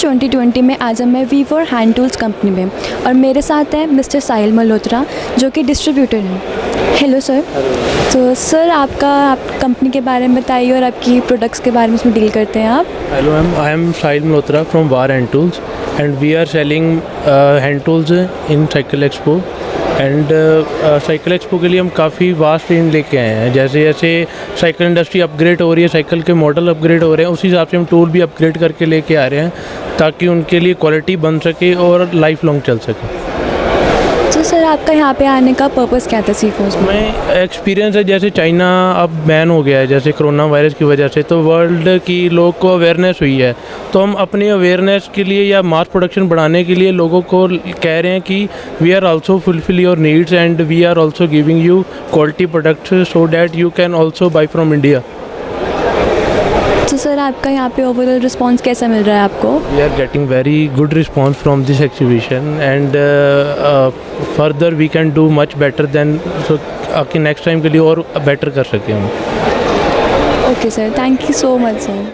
Expose 2020 में आज मैं VAR हैंड टूल्स कंपनी में, और मेरे साथ हैं मिस्टर साहिल मल्होत्रा जो कि डिस्ट्रीब्यूटर हैं। Hello sir. तो सर आप कंपनी के बारे में बताइए और आपकी प्रोडक्ट्स के बारे में इसमें डील करते हैं आप। Hello ma'am, I am Sahil Malhotra from VAR and Tools, and we are selling hand tools in Cycle Expo. And cycle expo के लिए हम काफ़ी वास्ट रेंज लेके आए हैं। जैसे जैसे साइकिल इंडस्ट्री अपग्रेड हो रही है, साइकिल के मॉडल अपग्रेड हो रहे हैं, उसी हिसाब से हम टूल भी अपग्रेड करके लेके आ रहे हैं ताकि उनके लिए क्वालिटी बन सके और लाइफ लॉन्ग चल सके। तो सर आपका यहाँ पे आने का पर्पस क्या था CFOSE में? मैं एक्सपीरियंस है, जैसे चाइना अब बैन हो गया है जैसे कोरोना वायरस की वजह से, तो वर्ल्ड की लोग को अवेयरनेस हुई है, तो हम अपनी अवेयरनेस के लिए या मास प्रोडक्शन बढ़ाने के लिए लोगों को कह रहे हैं कि we are also fulfil your needs and we are also giving you quality products so that you can also buy from India. तो सर आपका यहाँ पे ओवरऑल रिस्पांस कैसा मिल रहा है आपको? We are getting very good response from this exhibition and further we can do much better then, so आपके next time के लिए और बेटर कर सकें हम। Okay sir, thank you so much sir.